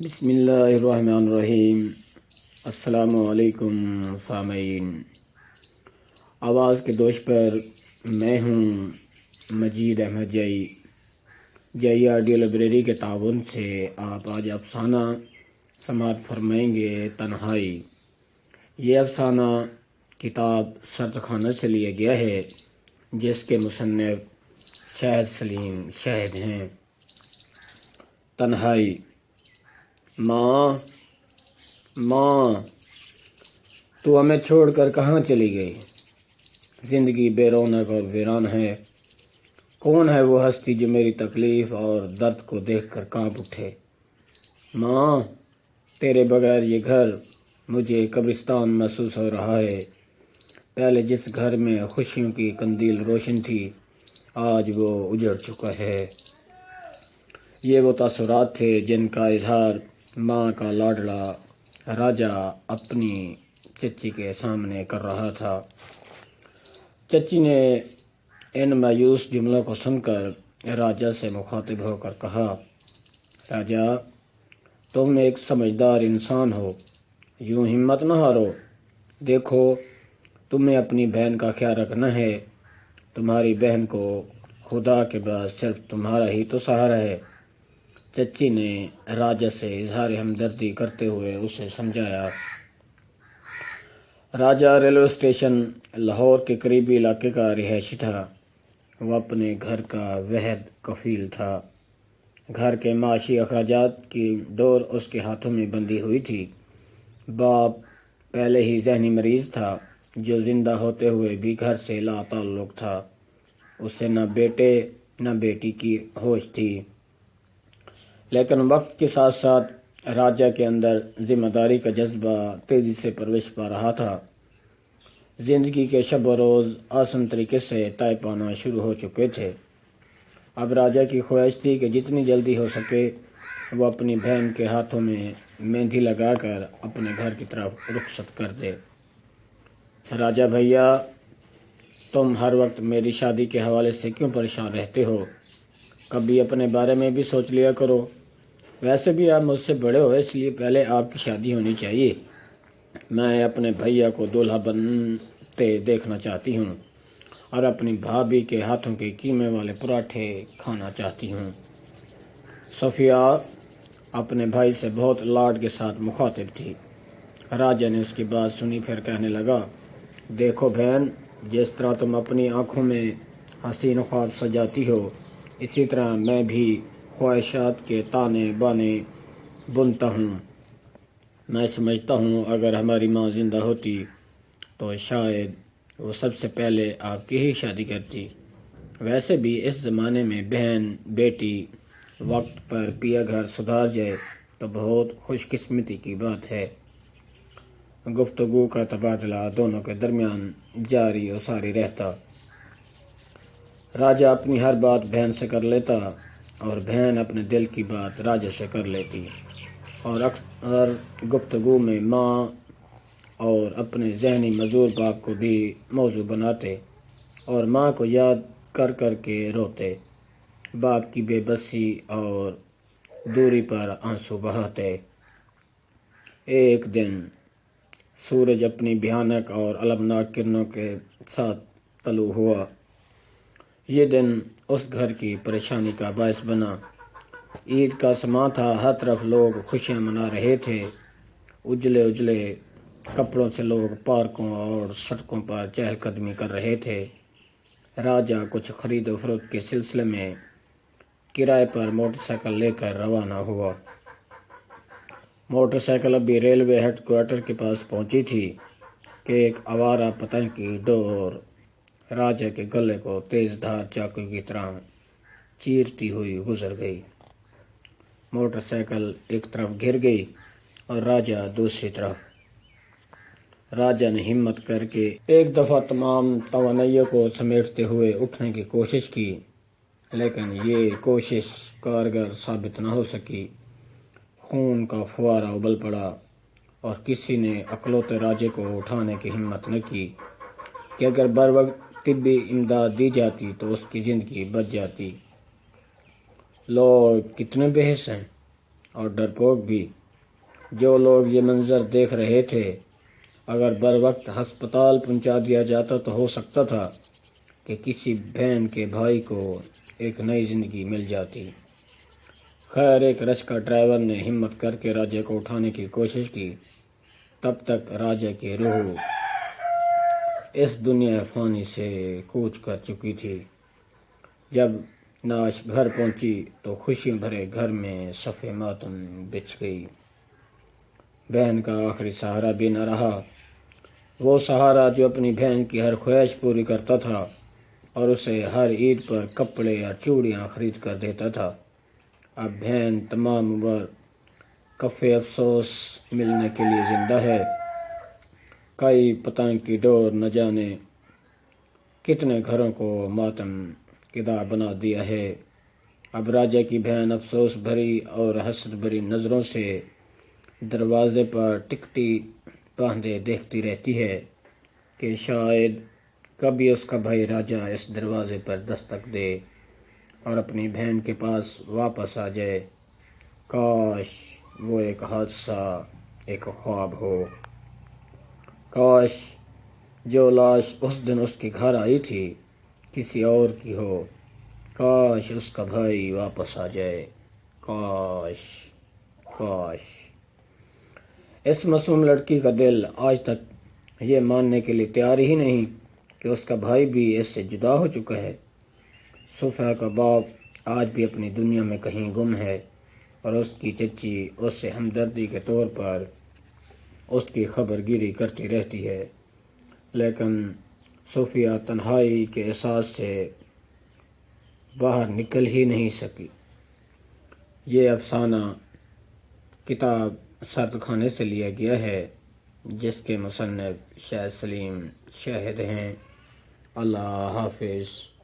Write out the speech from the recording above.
بسم اللہ الرحمن الرحیم۔ السلام علیکم سامعین، آواز کے دوش پر میں ہوں مجید احمد جئی آڈیو لائبریری کے تعاون سے آپ آج افسانہ سماعت فرمائیں گے تنہائی۔ یہ افسانہ کتاب سردخانہ سے لیا گیا ہے، جس کے مصنف شاہد سلیم شاہد ہیں۔ تنہائی۔ ماں تو ہمیں چھوڑ کر کہاں چلی گئی؟ زندگی بے رونق اور ویران ہے۔ کون ہے وہ ہستی جو میری تکلیف اور درد کو دیکھ کر کانپ اٹھے؟ ماں، تیرے بغیر یہ گھر مجھے قبرستان محسوس ہو رہا ہے۔ پہلے جس گھر میں خوشیوں کی قندیل روشن تھی، آج وہ اجڑ چکا ہے۔ یہ وہ تاثرات تھے جن کا اظہار ماں کا لاڈلا راجہ اپنی چچی کے سامنے کر رہا تھا۔ چچی نے ان مایوس جملوں کو سن کر راجہ سے مخاطب ہو کر کہا، راجہ، تم ایک سمجھدار انسان ہو، یوں ہمت نہ ہارو۔ دیکھو، تمہیں اپنی بہن کا خیال رکھنا ہے۔ تمہاری بہن کو خدا کے بعد صرف تمہارا ہی تو سہارا ہے۔ چچی نے راجہ سے اظہار ہمدردی کرتے ہوئے اسے سمجھایا۔ راجہ ریلوے اسٹیشن لاہور کے قریبی علاقے کا رہائشی تھا۔ وہ اپنے گھر کا واحد کفیل تھا۔ گھر کے معاشی اخراجات کی ڈور اس کے ہاتھوں میں بندھی ہوئی تھی۔ باپ پہلے ہی ذہنی مریض تھا، جو زندہ ہوتے ہوئے بھی گھر سے لا تعلق تھا۔ اسے نہ بیٹے نہ بیٹی کی ہوش تھی۔ لیکن وقت کے ساتھ ساتھ راجہ کے اندر ذمہ داری کا جذبہ تیزی سے پرورش پا رہا تھا۔ زندگی کے شب و روز آسان طریقے سے طے پانا شروع ہو چکے تھے۔ اب راجہ کی خواہش تھی کہ جتنی جلدی ہو سکے وہ اپنی بہن کے ہاتھوں میں مہندی لگا کر اپنے گھر کی طرف رخصت کر دے۔ راجہ بھیا، تم ہر وقت میری شادی کے حوالے سے کیوں پریشان رہتے ہو؟ کبھی اپنے بارے میں بھی سوچ لیا کرو۔ ویسے بھی آپ مجھ سے بڑے ہو، اس لیے پہلے آپ کی شادی ہونی چاہیے۔ میں اپنے بھیا کو دولہا بنتے دیکھنا چاہتی ہوں اور اپنی بھابھی کے ہاتھوں کے قیمے والے پراٹھے کھانا چاہتی ہوں۔ صفیہ اپنے بھائی سے بہت لاڈ کے ساتھ مخاطب تھی۔ راجہ نے اس کی بات سنی، پھر کہنے لگا، دیکھو بہن، جس طرح تم اپنی آنکھوں میں حسین خواب سجاتی ہو، اسی طرح میں بھی خواہشات کے تانے بانے بنتا ہوں۔ میں سمجھتا ہوں اگر ہماری ماں زندہ ہوتی تو شاید وہ سب سے پہلے آپ کی ہی شادی کرتی۔ ویسے بھی اس زمانے میں بہن بیٹی وقت پر پیا گھر سدھار جائے تو بہت خوش قسمتی کی بات ہے۔ گفتگو کا تبادلہ دونوں کے درمیان جاری و ساری رہتا۔ راجہ اپنی ہر بات بہن سے کر لیتا اور بہن اپنے دل کی بات راجہ سے کر لیتی، اور اکثر گفتگو میں ماں اور اپنے ذہنی معذور باپ کو بھی موضوع بناتے اور ماں کو یاد کر کر کے روتے، باپ کی بے بسی اور دوری پر آنسو بہاتے۔ ایک دن سورج اپنی بھیانک اور المناک کرنوں کے ساتھ طلوع ہوا۔ یہ دن اس گھر کی پریشانی کا باعث بنا۔ عید کا سماں تھا، ہر طرف لوگ خوشیاں منا رہے تھے۔ اجلے اجلے کپڑوں سے لوگ پارکوں اور سڑکوں پر چہل قدمی کر رہے تھے۔ راجہ کچھ خرید و فروخت کے سلسلے میں کرائے پر موٹر سائیکل لے کر روانہ ہوا۔ موٹر سائیکل ابھی ریلوے ہیڈ کوارٹر کے پاس پہنچی تھی کہ ایک آوارہ پتنگ کی ڈور راجہ کے گلے کو تیز دھار چاقو کی طرح چیرتی ہوئی گزر گئی۔ موٹر سائیکل ایک طرف گر گئی اور راجہ دوسری طرف۔ راجہ نے ہمت کر کے ایک دفعہ تمام توانائیوں کو سمیٹتے ہوئے اٹھنے کی کوشش کی، لیکن یہ کوشش کارگر ثابت نہ ہو سکی۔ خون کا فوارہ ابل پڑا اور کسی نے اکلوتے راجہ کو اٹھانے کی ہمت نہ کی کہ اگر بر وقت طبی امداد دی جاتی تو اس کی زندگی بچ جاتی۔ لوگ کتنے بے حس ہیں، اور ڈرپوک بھی۔ جو لوگ یہ منظر دیکھ رہے تھے، اگر بر وقت ہسپتال پہنچا دیا جاتا تو ہو سکتا تھا کہ کسی بہن کے بھائی کو ایک نئی زندگی مل جاتی۔ خیر، ایک رش کا ڈرائیور نے ہمت کر کے راجہ کو اٹھانے کی کوشش کی۔ تب تک راجہ کی روح اس دنیا فانی سے کوچ کر چکی تھی۔ جب نعش گھر پہنچی تو خوشیوں بھرے گھر میں صف ماتم بچھ گئی۔ بہن کا آخری سہارا بھی نہ رہا، وہ سہارا جو اپنی بہن کی ہر خواہش پوری کرتا تھا اور اسے ہر عید پر کپڑے اور چوڑیاں خرید کر دیتا تھا۔ اب بہن تمام عمر کف افسوس ملنے کے لیے زندہ ہے۔ کئی پتنگ کی ڈور نہ جانے کتنے گھروں کو ماتم کدا بنا دیا ہے۔ اب راجہ کی بہن افسوس بھری اور حسرت بھری نظروں سے دروازے پر ٹکٹی باندھے دیکھتی رہتی ہے کہ شاید کبھی اس کا بھائی راجہ اس دروازے پر دستک دے اور اپنی بہن کے پاس واپس آ جائے۔ کاش وہ ایک حادثہ، ایک خواب ہو۔ کاش جو لاش اس دن اس کے گھر آئی تھی کسی اور کی ہو۔ کاش اس کا بھائی واپس آ جائے۔ کاش کاش۔ اس معصوم لڑکی کا دل آج تک یہ ماننے کے لیے تیار ہی نہیں کہ اس کا بھائی بھی اس سے جدا ہو چکا ہے۔ صفیہ کا باپ آج بھی اپنی دنیا میں کہیں گم ہے اور اس کی چچی اس سے ہمدردی کے طور پر اس کی خبر گیری کرتی رہتی ہے، لیکن صفیہ تنہائی کے احساس سے باہر نکل ہی نہیں سکی۔ یہ افسانہ کتاب سرد خانے سے لیا گیا ہے، جس کے مصنف شاہد سلیم شاہد ہیں۔ اللہ حافظ۔